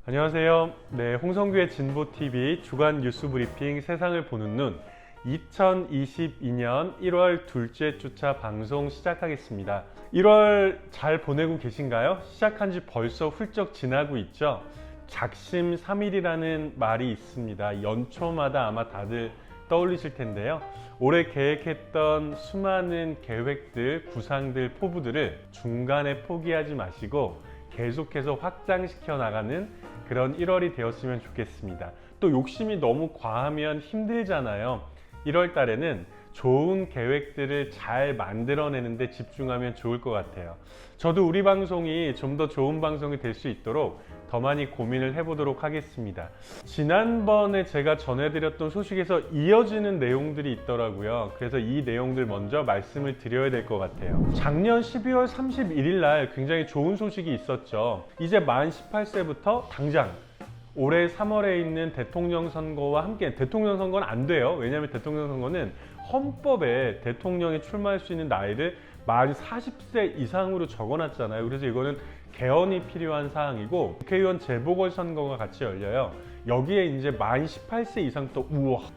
안녕하세요. 네, 홍성규의 진보TV 주간 뉴스 브리핑 세상을 보는 눈 2022년 1월 둘째 주차 방송 시작하겠습니다. 1월 잘 보내고 계신가요? 시작한 지 벌써 훌쩍 지나고 있죠? 작심 3일이라는 말이 있습니다. 연초마다 아마 다들 떠올리실 텐데요. 올해 계획했던 수많은 계획들, 구상들, 포부들을 중간에 포기하지 마시고 계속해서 확장시켜 나가는 그런 1월이 되었으면 좋겠습니다. 또 욕심이 너무 과하면 힘들잖아요. 1월 달에는 좋은 계획들을 잘 만들어내는데 집중하면 좋을 것 같아요. 저도 우리 방송이 좀 더 좋은 방송이 될 수 있도록 더 많이 고민을 해보도록 하겠습니다. 지난번에 제가 전해드렸던 소식에서 이어지는 내용들이 있더라고요. 그래서 이 내용들 먼저 말씀을 드려야 될 것 같아요. 작년 12월 31일 날 굉장히 좋은 소식이 있었죠. 이제 만 18세부터 당장 올해 3월에 있는 대통령 선거와 함께, 대통령 선거는 안 돼요. 왜냐하면 대통령 선거는 헌법에 대통령이 출마할 수 있는 나이를 만 40세 이상으로 적어놨잖아요. 그래서 이거는 개헌이 필요한 사항이고, 국회의원 재보궐선거가 같이 열려요. 여기에 이제 만 18세 이상부터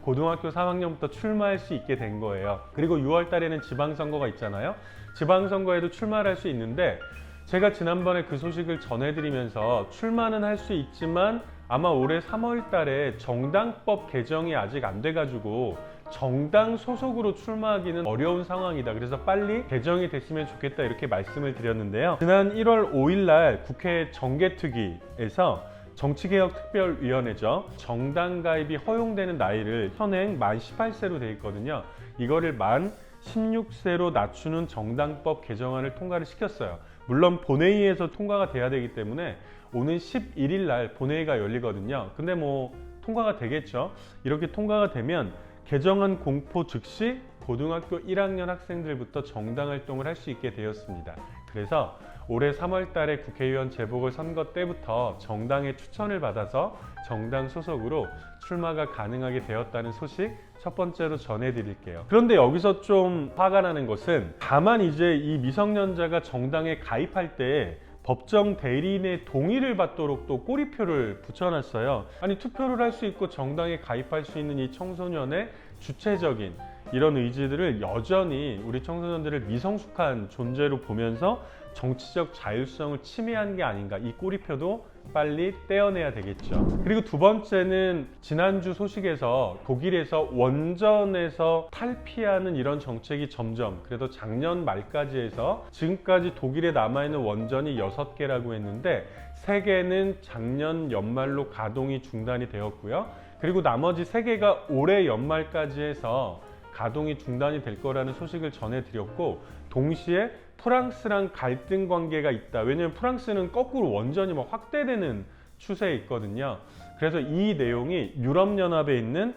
고등학교 3학년부터 출마할 수 있게 된 거예요. 그리고 6월 달에는 지방선거가 있잖아요. 지방선거에도 출마를 할 수 있는데, 제가 지난번에 그 소식을 전해드리면서 출마는 할 수 있지만 아마 올해 3월 달에 정당법 개정이 아직 안 돼가지고 정당 소속으로 출마하기는 어려운 상황이다. 그래서 빨리 개정이 됐으면 좋겠다, 이렇게 말씀을 드렸는데요. 지난 1월 5일 날 국회 정개특위에서 정치개혁특별위원회죠. 정당 가입이 허용되는 나이를 현행 만 18세로 돼 있거든요. 이거를 만 16세로 낮추는 정당법 개정안을 통과를 시켰어요. 물론 본회의에서 통과가 돼야 되기 때문에 오는 11일 날 본회의가 열리거든요. 근데 뭐 통과가 되겠죠. 이렇게 통과가 되면 개정안 공포 즉시 고등학교 1학년 학생들부터 정당 활동을 할 수 있게 되었습니다. 그래서 올해 3월 달에 국회의원 재보궐선거 때부터 정당의 추천을 받아서 정당 소속으로 출마가 가능하게 되었다는 소식 첫 번째로 전해드릴게요. 그런데 여기서 좀 화가 나는 것은, 다만 이제 이 미성년자가 정당에 가입할 때 법정 대리인의 동의를 받도록 또 꼬리표를 붙여놨어요. 아니, 투표를 할 수 있고 정당에 가입할 수 있는 이 청소년의 주체적인 이런 의지들을 여전히 우리 청소년들을 미성숙한 존재로 보면서 정치적 자율성을 침해한 게 아닌가, 이 꼬리표도 빨리 떼어내야 되겠죠. 그리고 두 번째는 지난주 소식에서 독일에서 원전에서 탈피하는 이런 정책이 점점, 그래도 작년 말까지 해서 지금까지 독일에 남아있는 원전이 6개라고 했는데 3개는 작년 연말로 가동이 중단이 되었고요. 그리고 나머지 3개가 올해 연말까지 해서 가동이 중단이 될 거라는 소식을 전해드렸고, 동시에 프랑스랑 갈등 관계가 있다. 왜냐하면 프랑스는 거꾸로 원전이 막 확대되는 추세에 있거든요. 그래서 이 내용이 유럽연합에 있는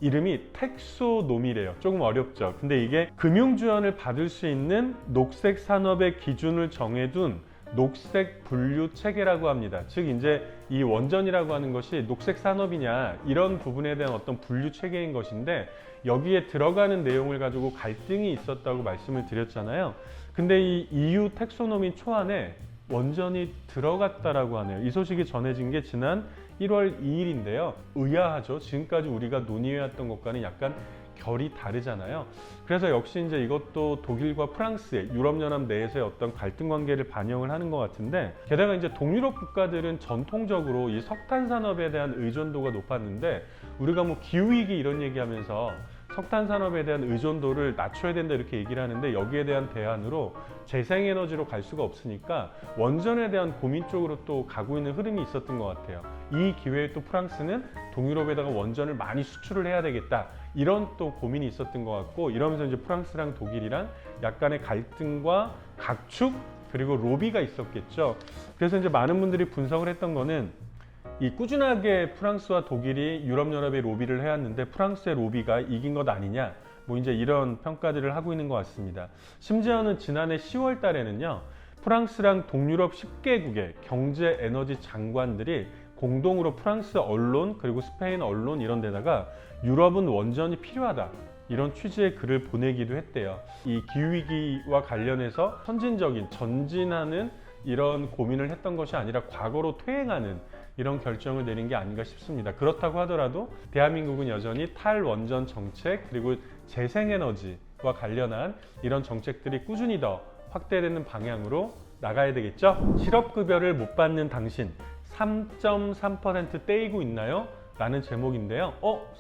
이름이 텍소노미래요. 조금 어렵죠. 근데 이게 금융지원을 받을 수 있는 녹색 산업의 기준을 정해둔 녹색 분류 체계라고 합니다. 즉 이제 이 원전이라고 하는 것이 녹색 산업이냐, 이런 부분에 대한 어떤 분류 체계인 것인데, 여기에 들어가는 내용을 가지고 갈등이 있었다고 말씀을 드렸잖아요. 근데 이 EU 텍소노미 초안에 원전이 들어갔다라고 하네요. 이 소식이 전해진 게 지난 1월 2일인데요. 의아하죠. 지금까지 우리가 논의해왔던 것과는 약간 결이 다르잖아요. 그래서 역시 이제 이것도 독일과 프랑스의 유럽연합 내에서의 어떤 갈등 관계를 반영을 하는 것 같은데, 게다가 이제 동유럽 국가들은 전통적으로 이 석탄 산업에 대한 의존도가 높았는데, 우리가 뭐 기후위기 이런 얘기하면서 석탄 산업에 대한 의존도를 낮춰야 된다 이렇게 얘기를 하는데, 여기에 대한 대안으로 재생에너지로 갈 수가 없으니까 원전에 대한 고민 쪽으로 또 가고 있는 흐름이 있었던 것 같아요. 이 기회에 또 프랑스는 동유럽에다가 원전을 많이 수출을 해야 되겠다, 이런 또 고민이 있었던 것 같고, 이러면서 이제 프랑스랑 독일이랑 약간의 갈등과 각축, 그리고 로비가 있었겠죠. 그래서 이제 많은 분들이 분석을 했던 거는, 이 꾸준하게 프랑스와 독일이 유럽연합에 로비를 해왔는데 프랑스의 로비가 이긴 것 아니냐, 뭐 이제 이런 평가들을 하고 있는 것 같습니다. 심지어는 지난해 10월 달에는요, 프랑스랑 동유럽 10개국의 경제 에너지 장관들이 공동으로 프랑스 언론 그리고 스페인 언론 이런 데다가 유럽은 원전이 필요하다, 이런 취지의 글을 보내기도 했대요. 이 기후위기와 관련해서 선진적인, 전진하는 이런 고민을 했던 것이 아니라 과거로 퇴행하는 이런 결정을 내린 게 아닌가 싶습니다. 그렇다고 하더라도 대한민국은 여전히 탈원전 정책 그리고 재생에너지와 관련한 이런 정책들이 꾸준히 더 확대되는 방향으로 나가야 되겠죠? 실업급여를 못 받는 당신 3.3% 떼이고 있나요? 라는 제목인데요.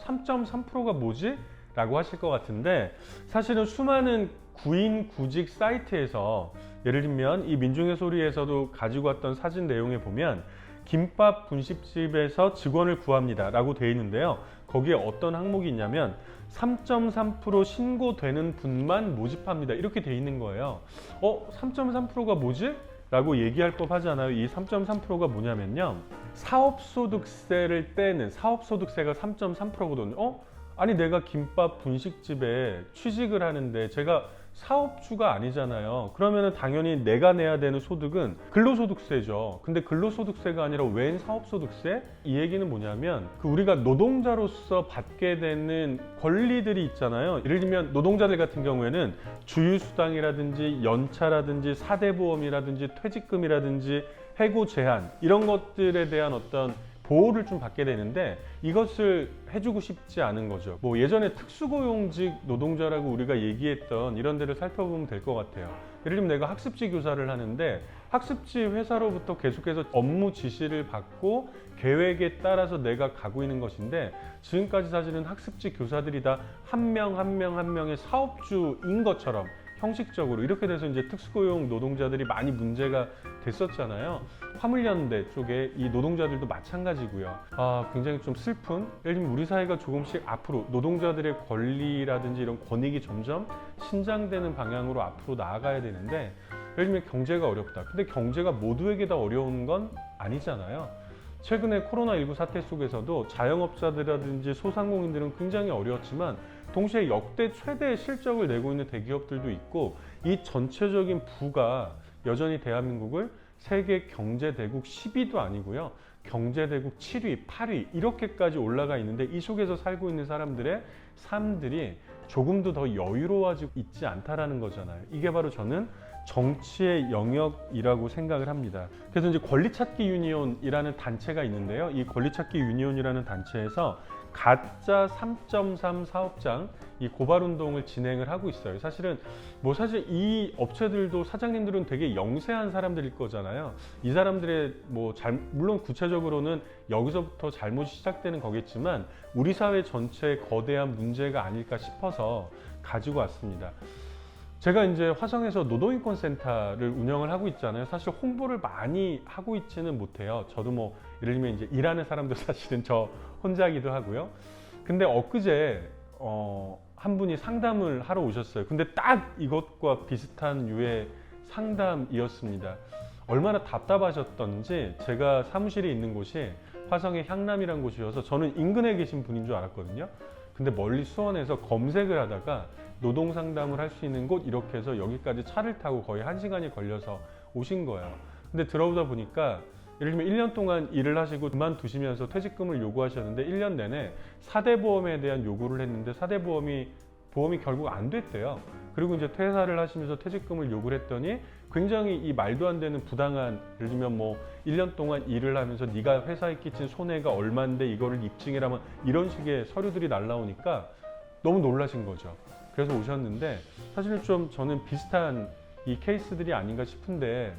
3.3%가 뭐지? 라고 하실 것 같은데 사실은 수많은 구인 구직 사이트에서 예를 들면 이 민중의 소리에서도 가지고 왔던 사진 내용에 보면 김밥 분식집에서 직원을 구합니다 라고 되어 있는데요. 거기에 어떤 항목이 있냐면 3.3% 신고되는 분만 모집합니다 이렇게 되어 있는 거예요. 3.3%가 뭐지? 라고 얘기할 법 하잖아요. 이 3.3%가 뭐냐면요, 사업소득세를 떼는, 사업소득세가 3.3%거든요. 아니 내가 김밥 분식집에 취직을 하는데 제가 사업주가 아니잖아요. 그러면은 당연히 내가 내야 되는 소득은 근로소득세죠. 근데 근로소득세가 아니라 웬 사업소득세? 이 얘기는 뭐냐면 우리가 노동자로서 받게 되는 권리들이 있잖아요. 예를 들면 노동자들 같은 경우에는 주휴수당이라든지 연차라든지 사대보험이라든지 퇴직금이라든지 해고 제한 이런 것들에 대한 어떤 보호를 좀 받게 되는데 이것을 해주고 싶지 않은 거죠. 뭐 예전에 특수고용직 노동자라고 우리가 얘기했던 이런 데를 살펴보면 될 것 같아요. 예를 들면 내가 학습지 교사를 하는데 학습지 회사로부터 계속해서 업무 지시를 받고 계획에 따라서 내가 가고 있는 것인데 지금까지 사실은 학습지 교사들이 다 한 명 한 명 한 명의 사업주인 것처럼 형식적으로 이렇게 돼서 이제 특수고용 노동자들이 많이 문제가 됐었잖아요. 화물연대 쪽에 이 노동자들도 마찬가지고요. 굉장히 좀 슬픈, 예를 들면 우리 사회가 조금씩 앞으로 노동자들의 권리라든지 이런 권익이 점점 신장되는 방향으로 앞으로 나아가야 되는데 예를 들면 경제가 어렵다. 근데 경제가 모두에게 다 어려운 건 아니잖아요. 최근에 코로나19 사태 속에서도 자영업자들이라든지 소상공인들은 굉장히 어려웠지만 동시에 역대 최대의 실적을 내고 있는 대기업들도 있고 이 전체적인 부가 여전히 대한민국을 세계 경제대국 10위도 아니고요. 경제대국 7위, 8위 이렇게까지 올라가 있는데 이 속에서 살고 있는 사람들의 삶들이 조금도 더 여유로워지고 있지 않다라는 거잖아요. 이게 바로 저는 정치의 영역이라고 생각을 합니다. 그래서 이제 권리찾기 유니온이라는 단체가 있는데요. 이 권리찾기 유니온이라는 단체에서 가짜 3.3 사업장 이 고발 운동을 진행을 하고 있어요. 사실 이 업체들도 사장님들은 되게 영세한 사람들일 거잖아요. 이 사람들의 물론 구체적으로는 여기서부터 잘못이 시작되는 거겠지만 우리 사회 전체의 거대한 문제가 아닐까 싶어서 가지고 왔습니다. 제가 이제 화성에서 노동인권센터를 운영을 하고 있잖아요. 사실 홍보를 많이 하고 있지는 못해요. 저도 예를 들면 이제 일하는 사람도 사실은 저 혼자이기도 하고요. 근데 엊그제 한 분이 상담을 하러 오셨어요. 근데 딱 이것과 비슷한 유의 상담이었습니다. 얼마나 답답하셨던지 제가 사무실에 있는 곳이 화성의 향남이라는 곳이어서 저는 인근에 계신 분인 줄 알았거든요. 근데 멀리 수원에서 검색을 하다가 노동 상담을 할 수 있는 곳 이렇게 해서 여기까지 차를 타고 거의 1시간이 걸려서 오신 거예요. 근데 들어오다 보니까 예를 들면 1년 동안 일을 하시고 그만두시면서 퇴직금을 요구하셨는데 1년 내내 4대 보험에 대한 요구를 했는데 4대 보험이 결국 안 됐대요. 그리고 이제 퇴사를 하시면서 퇴직금을 요구를 했더니 굉장히 이 말도 안 되는 부당한, 예를 들면 1년 동안 일을 하면서 네가 회사에 끼친 손해가 얼만데 이거를 입증해라면 이런 식의 서류들이 날라오니까 너무 놀라신 거죠. 그래서 오셨는데 사실은 좀 저는 비슷한 이 케이스들이 아닌가 싶은데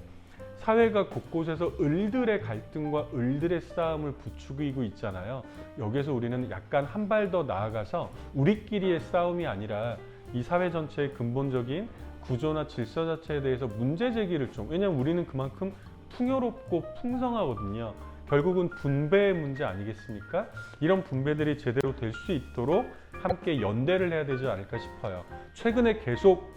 사회가 곳곳에서 을들의 갈등과 을들의 싸움을 부추기고 있잖아요. 여기서 우리는 약간 한 발 더 나아가서 우리끼리의 싸움이 아니라 이 사회 전체의 근본적인 구조나 질서 자체에 대해서 문제 제기를 왜냐하면 우리는 그만큼 풍요롭고 풍성하거든요. 결국은 분배의 문제 아니겠습니까? 이런 분배들이 제대로 될 수 있도록 함께 연대를 해야 되지 않을까 싶어요. 최근에 계속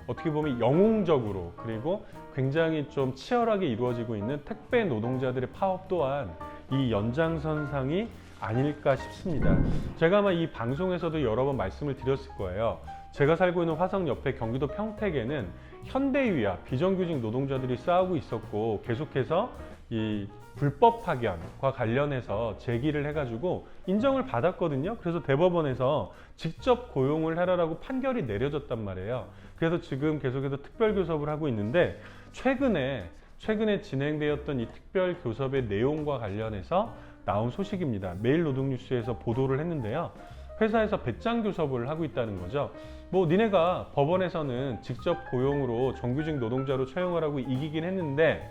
어떻게 보면 영웅적으로 그리고 굉장히 좀 치열하게 이루어지고 있는 택배 노동자들의 파업 또한 이 연장선상이 아닐까 싶습니다. 제가 아마 이 방송에서도 여러 번 말씀을 드렸을 거예요. 제가 살고 있는 화성 옆에 경기도 평택에는 현대유야 비정규직 노동자들이 싸우고 있었고 계속해서 이 불법 파견과 관련해서 제기를 해가지고 인정을 받았거든요. 그래서 대법원에서 직접 고용을 해라라고 판결이 내려졌단 말이에요. 그래서 지금 계속해서 특별교섭을 하고 있는데 최근에 최근에 진행되었던 이 특별 교섭의 내용과 관련해서 나온 소식입니다. 매일노동뉴스에서 보도를 했는데요. 회사에서 배짱 교섭을 하고 있다는 거죠. 뭐 니네가 법원에서는 직접 고용으로 정규직 노동자로 채용하라고 이기긴 했는데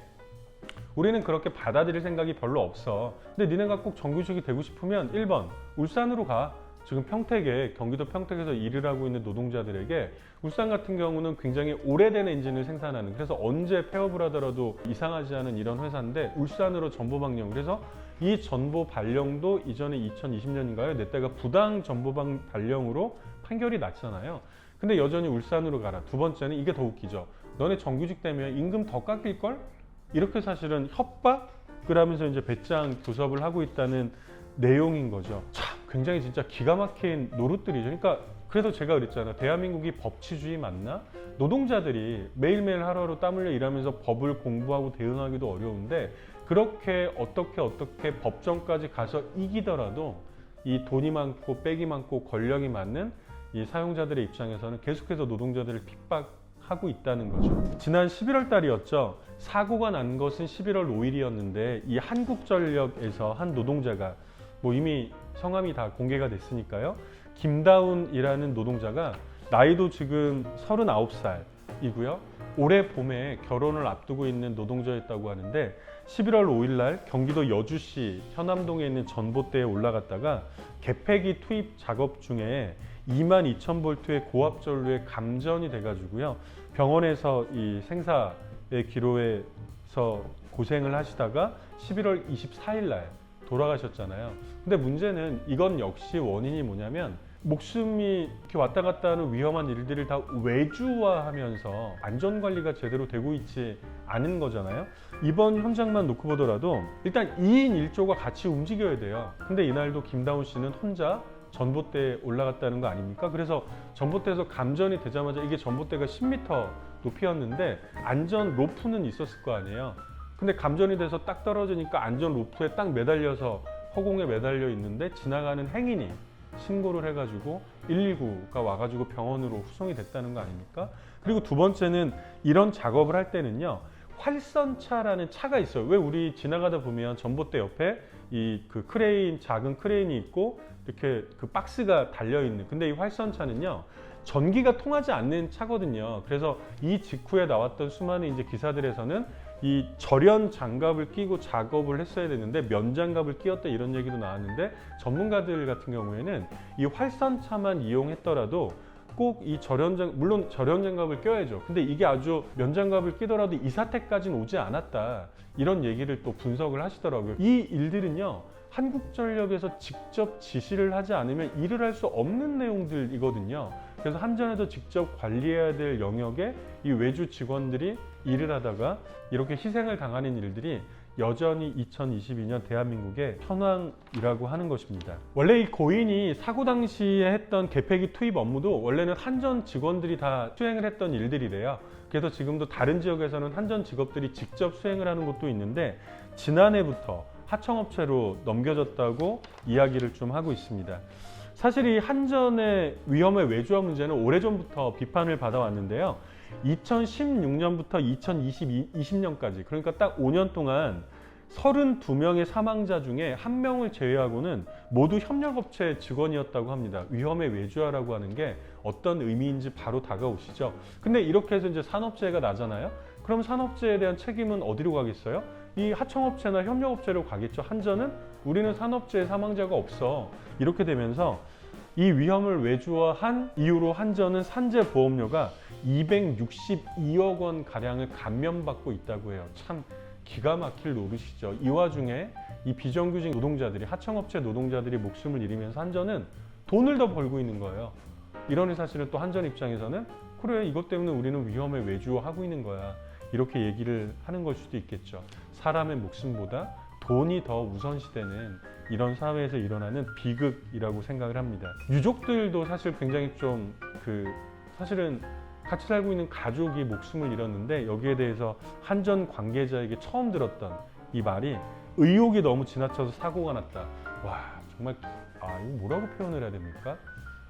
우리는 그렇게 받아들일 생각이 별로 없어. 근데 니네가 꼭 정규직이 되고 싶으면 1번 울산으로 가. 지금 평택에, 경기도 평택에서 일을 하고 있는 노동자들에게 울산 같은 경우는 굉장히 오래된 엔진을 생산하는, 그래서 언제 폐업을 하더라도 이상하지 않은 이런 회사인데 울산으로 전보 방영. 그래서 이 전보 발령도 이전에 2020년인가요? 내 때가 부당 전보 발령으로 판결이 났잖아요. 근데 여전히 울산으로 가라. 두 번째는 이게 더 웃기죠. 너네 정규직 되면 임금 더 깎일걸? 이렇게 사실은 협박을 하면서 이제 배짱 교섭을 하고 있다는 내용인 거죠. 참 굉장히 진짜 기가 막힌 노릇들이죠. 그러니까 그래서 제가 그랬잖아요. 대한민국이 법치주의 맞나? 노동자들이 매일매일 하루하루 땀 흘려 일하면서 법을 공부하고 대응하기도 어려운데 그렇게 어떻게 법정까지 가서 이기더라도 이 돈이 많고 빽이 많고 권력이 많은 이 사용자들의 입장에서는 계속해서 노동자들을 핍박하고 있다는 거죠. 지난 11월 달이었죠. 사고가 난 것은 11월 5일이었는데 이 한국전력에서 한 노동자가 뭐 이미 성함이 다 공개가 됐으니까요. 김다운이라는 노동자가 나이도 지금 39살이고요. 올해 봄에 결혼을 앞두고 있는 노동자였다고 하는데 11월 5일 날 경기도 여주시 현암동에 있는 전봇대에 올라갔다가 개폐기 투입 작업 중에 22,000볼트의 고압 전류에 감전이 돼가지고요. 병원에서 이 생사의 기로에서 고생을 하시다가 11월 24일 날 돌아가셨잖아요. 근데 문제는 이건 역시 원인이 뭐냐면 목숨이 이렇게 왔다 갔다 하는 위험한 일들을 다 외주화하면서 안전관리가 제대로 되고 있지 않은 거잖아요. 이번 현장만 놓고 보더라도 일단 2인 1조가 같이 움직여야 돼요. 근데 이날도 김다운 씨는 혼자 전봇대에 올라갔다는 거 아닙니까? 그래서 전봇대에서 감전이 되자마자 이게 전봇대가 10m 높이였는데 안전 로프는 있었을 거 아니에요. 근데 감전이 돼서 딱 떨어지니까 안전 로프에 딱 매달려서 허공에 매달려 있는데 지나가는 행인이 신고를 해가지고 119가 와가지고 병원으로 후송이 됐다는 거 아닙니까? 그리고 두 번째는 이런 작업을 할 때는요. 활선차라는 차가 있어요. 왜 우리 지나가다 보면 전봇대 옆에 이 그 크레인, 작은 크레인이 있고 이렇게 그 박스가 달려 있는. 근데 이 활선차는요. 전기가 통하지 않는 차거든요. 그래서 이 직후에 나왔던 수많은 이제 기사들에서는 이 절연 장갑을 끼고 작업을 했어야 되는데 면장갑을 끼웠다 이런 얘기도 나왔는데 전문가들 같은 경우에는 이 활선차만 이용했더라도 꼭 이 물론 절연장갑을 껴야죠. 근데 이게 아주 면장갑을 끼더라도 이 사태까지는 오지 않았다. 이런 얘기를 또 분석을 하시더라고요. 이 일들은요. 한국전력에서 직접 지시를 하지 않으면 일을 할 수 없는 내용들이거든요. 그래서 한전에서 직접 관리해야 될 영역에 이 외주 직원들이 일을 하다가 이렇게 희생을 당하는 일들이 여전히 2022년 대한민국의 현황이라고 하는 것입니다. 원래 이 고인이 사고 당시에 했던 개폐기 투입 업무도 원래는 한전 직원들이 다 수행을 했던 일들이래요. 그래서 지금도 다른 지역에서는 한전 직업들이 직접 수행을 하는 곳도 있는데 지난해부터 하청업체로 넘겨졌다고 이야기를 좀 하고 있습니다. 사실 이 한전의 위험의 외주화 문제는 오래전부터 비판을 받아왔는데요. 2016년부터 2020년까지 그러니까 딱 5년 동안 32명의 사망자 중에 1명을 제외하고는 모두 협력업체 직원이었다고 합니다. 위험의 외주화라고 하는 게 어떤 의미인지 바로 다가오시죠. 근데 이렇게 해서 이제 산업재해가 나잖아요. 그럼 산업재해에 대한 책임은 어디로 가겠어요? 이 하청업체나 협력업체로 가겠죠. 한전은 우리는 산업재해 사망자가 없어. 이렇게 되면서 이 위험을 외주화한 이후로 한전은 산재 보험료가 262억 원 가량을 감면받고 있다고 해요. 참 기가 막힐 노릇이죠. 이 와중에 이 비정규직 노동자들이 하청업체 노동자들이 목숨을 잃으면서 한전은 돈을 더 벌고 있는 거예요. 이러니 사실은 또 한전 입장에서는 그래 이것 때문에 우리는 위험을 외주화하고 있는 거야. 이렇게 얘기를 하는 걸 수도 있겠죠. 사람의 목숨보다 돈이 더 우선시되는 이런 사회에서 일어나는 비극이라고 생각을 합니다. 유족들도 사실 굉장히 좀 사실은 같이 살고 있는 가족이 목숨을 잃었는데 여기에 대해서 한전 관계자에게 처음 들었던 이 말이 의욕이 너무 지나쳐서 사고가 났다. 와 정말 이거 뭐라고 표현을 해야 됩니까?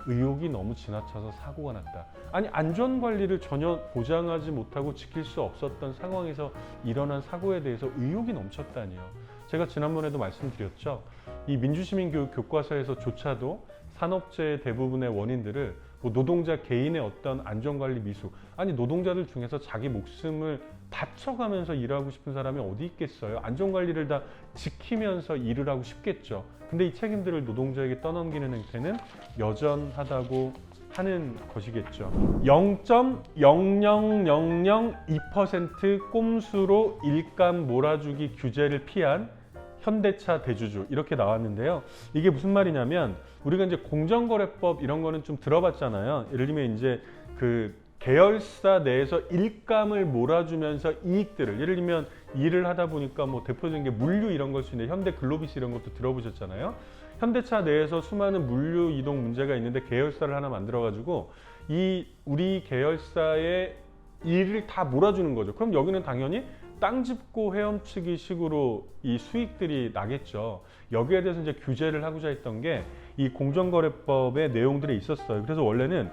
의욕이 너무 지나쳐서 사고가 났다. 아니 안전관리를 전혀 보장하지 못하고 지킬 수 없었던 상황에서 일어난 사고에 대해서 의욕이 넘쳤다니요. 제가 지난번에도 말씀드렸죠. 이 민주시민교육 교과서에서조차도 산업재해 대부분의 원인들을 뭐 노동자 개인의 어떤 안전관리 미숙, 아니 노동자들 중에서 자기 목숨을 바쳐가면서 일하고 싶은 사람이 어디 있겠어요. 안전관리를 다 지키면서 일을 하고 싶겠죠. 근데 이 책임들을 노동자에게 떠넘기는 행태는 여전하다고 하는 것이겠죠. 0.00002% 꼼수로 일감 몰아주기 규제를 피한 현대차 대주주, 이렇게 나왔는데요. 이게 무슨 말이냐면 우리가 이제 공정거래법 이런 거는 좀 들어봤잖아요. 예를 들면 이제 그 계열사 내에서 일감을 몰아주면서 이익들을, 예를 들면 일을 하다 보니까 뭐 대표적인 게 물류 이런 걸 수 있는데 현대글로비스 이런 것도 들어보셨잖아요. 현대차 내에서 수많은 물류 이동 문제가 있는데 계열사를 하나 만들어 가지고 이 우리 계열사의 일을 다 몰아주는 거죠. 그럼 여기는 당연히 땅 짚고 헤엄치기 식으로 이 수익들이 나겠죠. 여기에 대해서 이제 규제를 하고자 했던 게 이 공정거래법의 내용들이 있었어요. 그래서 원래는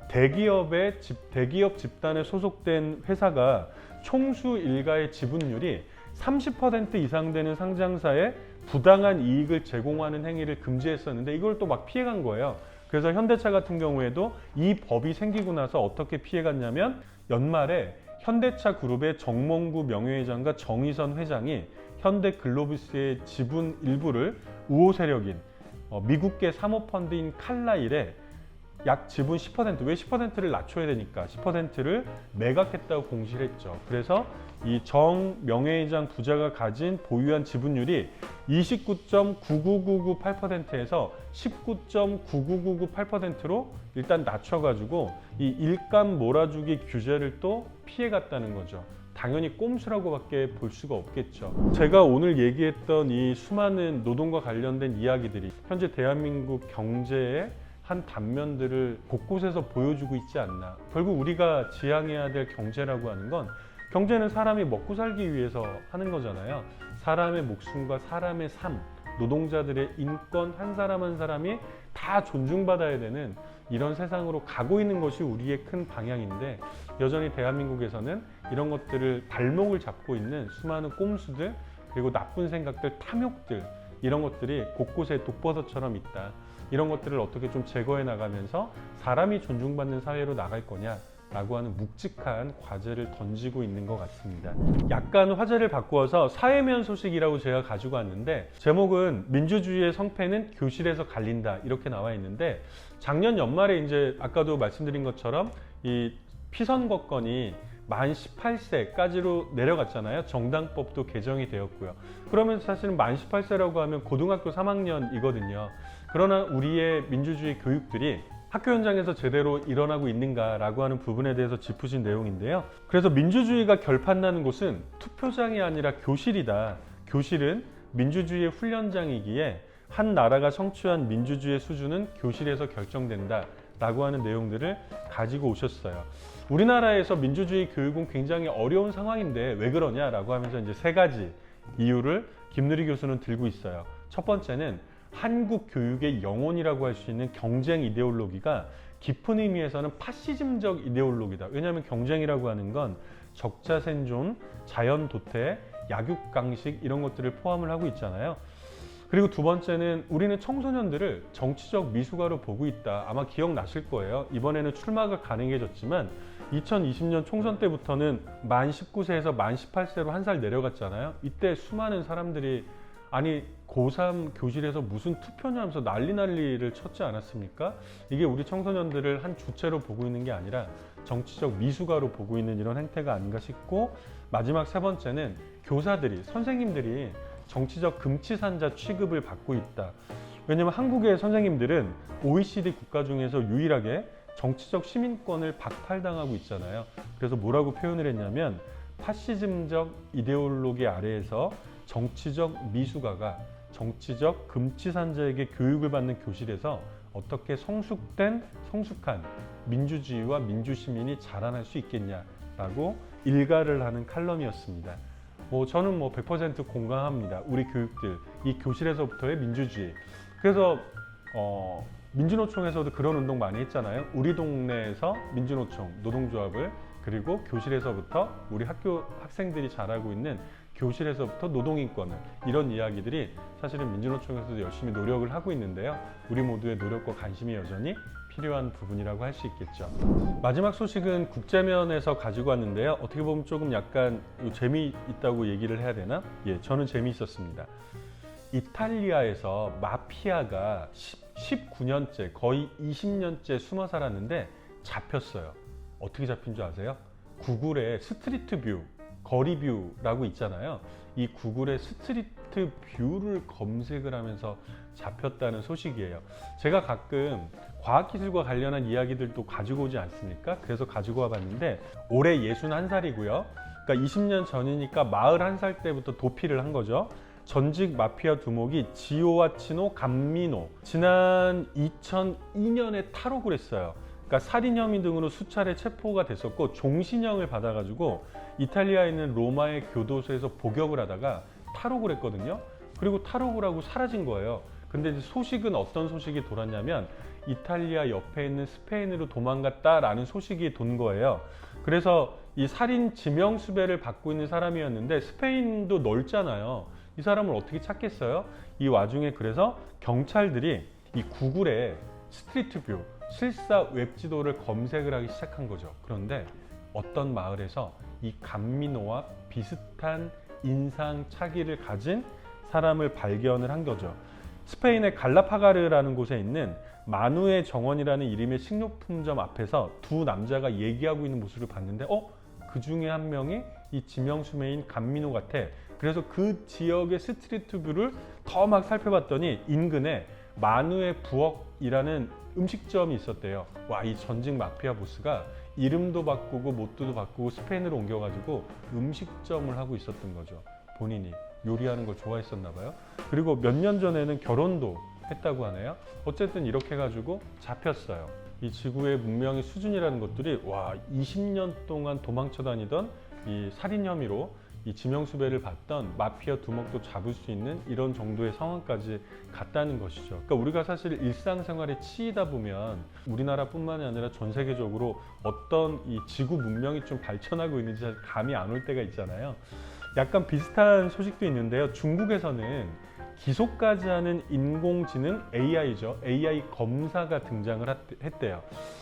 대기업 집단에 소속된 회사가 총수 일가의 지분율이 30% 이상 되는 상장사에 부당한 이익을 제공하는 행위를 금지했었는데 이걸 또 막 피해간 거예요. 그래서 현대차 같은 경우에도 이 법이 생기고 나서 어떻게 피해갔냐면 연말에 현대차 그룹의 정몽구 명예회장과 정의선 회장이 현대글로비스의 지분 일부를 우호 세력인 미국계 사모펀드인 칼라일에 약 지분 10%, 왜 10%를 낮춰야 되니까 10%를 매각했다고 공시를 했죠. 그래서 이 정 명예회장 부자가 가진 보유한 지분율이 29.99998%에서 19.99998%로 일단 낮춰가지고 이 일감 몰아주기 규제를 또 피해갔다는 거죠. 당연히 꼼수라고밖에 볼 수가 없겠죠. 제가 오늘 얘기했던 이 수많은 노동과 관련된 이야기들이 현재 대한민국 경제의 한 단면들을 곳곳에서 보여주고 있지 않나. 결국 우리가 지향해야 될 경제라고 하는 건, 경제는 사람이 먹고 살기 위해서 하는 거잖아요. 사람의 목숨과 사람의 삶, 노동자들의 인권, 한 사람 한 사람이 다 존중받아야 되는 이런 세상으로 가고 있는 것이 우리의 큰 방향인데, 여전히 대한민국에서는 이런 것들을 발목을 잡고 있는 수많은 꼼수들, 그리고 나쁜 생각들, 탐욕들, 이런 것들이 곳곳에 독버섯처럼 있다. 이런 것들을 어떻게 좀 제거해 나가면서 사람이 존중받는 사회로 나갈 거냐 라고 하는 묵직한 과제를 던지고 있는 것 같습니다. 약간 화제를 바꾸어서 사회면 소식이라고 제가 가지고 왔는데, 제목은 민주주의의 성패는 교실에서 갈린다, 이렇게 나와 있는데, 작년 연말에 이제 아까도 말씀드린 것처럼 이 피선거권이 만 18세까지로 내려갔잖아요. 정당법도 개정이 되었고요. 그러면 사실은 만 18세라고 하면 고등학교 3학년이거든요. 그러나 우리의 민주주의 교육들이 학교 현장에서 제대로 일어나고 있는가라고 하는 부분에 대해서 짚으신 내용인데요. 그래서 민주주의가 결판나는 곳은 투표장이 아니라 교실이다. 교실은 민주주의의 훈련장이기에 한 나라가 성취한 민주주의의 수준은 교실에서 결정된다 라고 하는 내용들을 가지고 오셨어요. 우리나라에서 민주주의 교육은 굉장히 어려운 상황인데 왜 그러냐라고 하면서 이제 세 가지 이유를 김누리 교수는 들고 있어요. 첫 번째는 한국 교육의 영혼이라고 할 수 있는 경쟁 이데올로기가 깊은 의미에서는 파시즘적 이데올로기다. 왜냐하면 경쟁이라고 하는 건 적자생존, 자연도태, 약육강식 이런 것들을 포함을 하고 있잖아요. 그리고 두 번째는 우리는 청소년들을 정치적 미숙아로 보고 있다. 아마 기억나실 거예요. 이번에는 출마가 가능해졌지만 2020년 총선 때부터는 만 19세에서 만 18세로 한 살 내려갔잖아요. 이때 수많은 사람들이 아니 고3 교실에서 무슨 투표냐 하면서 난리를 쳤지 않았습니까? 이게 우리 청소년들을 한 주체로 보고 있는 게 아니라 정치적 미숙아로 보고 있는 이런 행태가 아닌가 싶고, 마지막 세 번째는 교사들이, 선생님들이 정치적 금치산자 취급을 받고 있다. 왜냐하면 한국의 선생님들은 OECD 국가 중에서 유일하게 정치적 시민권을 박탈당하고 있잖아요. 그래서 뭐라고 표현을 했냐면, 파시즘적 이데올로기 아래에서 정치적 미숙아가 정치적 금치산자에게 교육을 받는 교실에서 어떻게 성숙한 민주주의와 민주시민이 자라날 수 있겠냐라고 일가를 하는 칼럼이었습니다. 저는 100% 공감합니다. 우리 교육들, 이 교실에서부터의 민주주의. 그래서 민주노총에서도 그런 운동 많이 했잖아요. 우리 동네에서 민주노총, 노동조합을, 그리고 교실에서부터 우리 학교 학생들이 잘하고 있는 교실에서부터 노동인권을, 이런 이야기들이 사실은 민주노총에서도 열심히 노력을 하고 있는데요. 우리 모두의 노력과 관심이 여전히 필요한 부분이라고 할 수 있겠죠. 마지막 소식은 국제면에서 가지고 왔는데요. 어떻게 보면 조금 약간 재미있다고 얘기를 해야 되나? 예, 저는 재미있었습니다. 이탈리아에서 마피아가 19년째, 거의 20년째 숨어 살았는데 잡혔어요. 어떻게 잡힌 줄 아세요? 구글에 스트리트 뷰, 거리 뷰라고 있잖아요. 이 구글의 스트리트 뷰를 검색을 하면서 잡혔다는 소식이에요. 제가 가끔 과학기술과 관련한 이야기들도 가지고 오지 않습니까? 그래서 가지고 와봤는데 올해 61살이고요. 그러니까 20년 전이니까 41살 때부터 도피를 한 거죠. 전직 마피아 두목이 지오아치노 감미노, 지난 2002년에 탈옥을 했어요. 그러니까 살인 혐의 등으로 수차례 체포가 됐었고 종신형을 받아가지고 이탈리아에 있는 로마의 교도소에서 복역을 하다가 탈옥을 했거든요. 그리고 탈옥을 하고 사라진 거예요. 근데 이제 소식은 어떤 소식이 돌았냐면 이탈리아 옆에 있는 스페인으로 도망갔다라는 소식이 돈 거예요. 그래서 이 살인 지명수배를 받고 있는 사람이었는데 스페인도 넓잖아요. 이 사람을 어떻게 찾겠어요? 이 와중에 그래서 경찰들이 이 구글에 스트리트 뷰, 실사 웹지도를 검색을 하기 시작한 거죠. 그런데 어떤 마을에서 이 감미노와 비슷한 인상 차기를 가진 사람을 발견을 한 거죠. 스페인의 갈라파가르라는 곳에 있는 마누의 정원이라는 이름의 식료품점 앞에서 두 남자가 얘기하고 있는 모습을 봤는데 그 중에 한 명이 이 지명수매인 감미노 같아. 그래서 그 지역의 스트리트 뷰를 더 막 살펴봤더니 인근에 마누의 부엌이라는 음식점이 있었대요. 와, 이 전직 마피아 보스가 이름도 바꾸고 모토도 바꾸고 스페인으로 옮겨가지고 음식점을 하고 있었던 거죠. 본인이 요리하는 걸 좋아했었나 봐요. 그리고 몇 년 전에는 결혼도 했다고 하네요. 어쨌든 이렇게 해가지고 잡혔어요. 이 지구의 문명의 수준이라는 것들이 20년 동안 도망쳐 다니던 이 살인 혐의로 이 지명수배를 받던 마피아 두목도 잡을 수 있는 이런 정도의 상황까지 갔다는 것이죠. 그러니까 우리가 사실 일상생활에 치이다 보면 우리나라뿐만이 아니라 전 세계적으로 어떤 이 지구 문명이 좀 발전하고 있는지 감이 안 올 때가 있잖아요. 약간 비슷한 소식도 있는데요. 중국에서는 기소까지 하는 인공지능 AI죠. AI 검사가 등장을 했대요.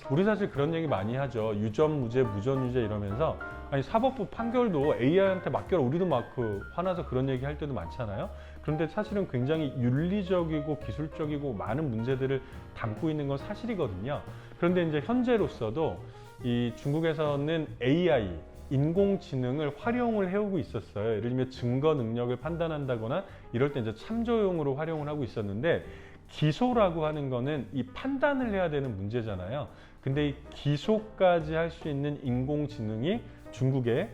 우리 사실 그런 얘기 많이 하죠. 유전무죄, 무전유죄 이러면서 아니 사법부 판결도 AI한테 맡겨라. 우리도 막 화나서 그런 얘기 할 때도 많잖아요. 그런데 사실은 굉장히 윤리적이고 기술적이고 많은 문제들을 담고 있는 건 사실이거든요. 그런데 이제 현재로서도 이 중국에서는 AI 인공지능을 활용을 해오고 있었어요. 예를 들면 증거 능력을 판단한다거나 이럴 때 이제 참조용으로 활용을 하고 있었는데 기소라고 하는 거는 이 판단을 해야 되는 문제잖아요. 근데 이 기소까지 할 수 있는 인공지능이 중국의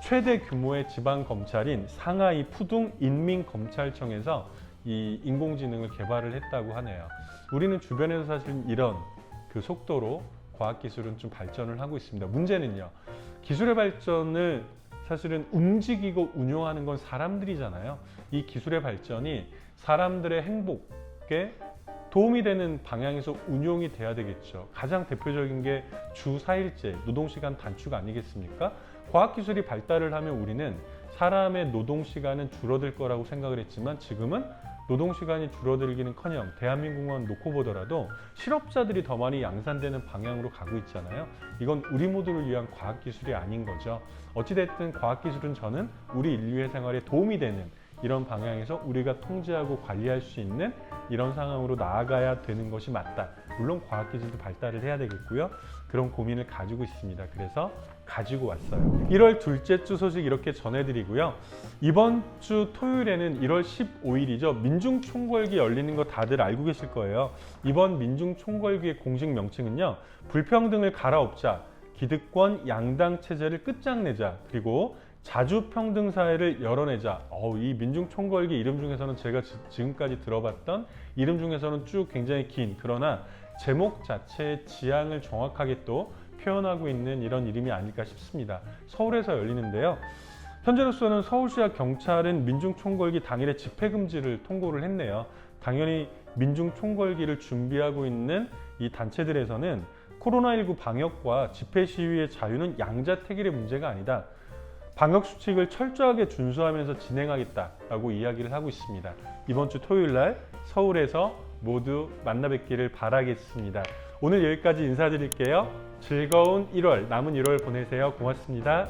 최대 규모의 지방 검찰인 상하이 푸둥 인민검찰청에서 이 인공지능을 개발을 했다고 하네요. 우리는 주변에서 사실 이런 그 속도로 과학기술은 좀 발전을 하고 있습니다. 문제는요. 기술의 발전을 사실은 움직이고 운용하는 건 사람들이잖아요. 이 기술의 발전이 사람들의 행복에 도움이 되는 방향에서 운용이 돼야 되겠죠. 가장 대표적인 게 주 4일제 노동시간 단축 아니겠습니까? 과학기술이 발달을 하면 우리는 사람의 노동시간은 줄어들 거라고 생각을 했지만 지금은 노동시간이 줄어들기는커녕 대한민국만 놓고 보더라도 실업자들이 더 많이 양산되는 방향으로 가고 있잖아요. 이건 우리 모두를 위한 과학기술이 아닌 거죠. 어찌됐든 과학기술은 저는 우리 인류의 생활에 도움이 되는 이런 방향에서 우리가 통제하고 관리할 수 있는 이런 상황으로 나아가야 되는 것이 맞다. 물론 과학기술도 발달을 해야 되겠고요. 그런 고민을 가지고 있습니다. 그래서 가지고 왔어요. 1월 둘째 주 소식 이렇게 전해드리고요. 이번 주 토요일에는 1월 15일이죠. 민중총궐기 열리는 거 다들 알고 계실 거예요. 이번 민중총궐기의 공식 명칭은요. 불평등을 갈아엎자, 기득권 양당 체제를 끝장내자, 그리고 자주평등 사회를 열어내자. 이 민중총궐기 이름 중에서는 제가 지금까지 들어봤던 이름 중에서는 쭉 굉장히 긴, 그러나 제목 자체의 지향을 정확하게 또 표현하고 있는 이런 이름이 아닐까 싶습니다. 서울에서 열리는데요. 현재로서는 서울시와 경찰은 민중총궐기 당일에 집회금지를 통고를 했네요. 당연히 민중 총궐기를 준비하고 있는 이 단체들에서는 코로나19 방역과 집회 시위의 자유는 양자택일의 문제가 아니다. 방역 수칙을 철저하게 준수하면서 진행하겠다라고 이야기를 하고 있습니다. 이번 주 토요일 날 서울에서 모두 만나 뵙기를 바라겠습니다. 오늘 여기까지 인사드릴게요. 즐거운 1월, 남은 1월 보내세요. 고맙습니다.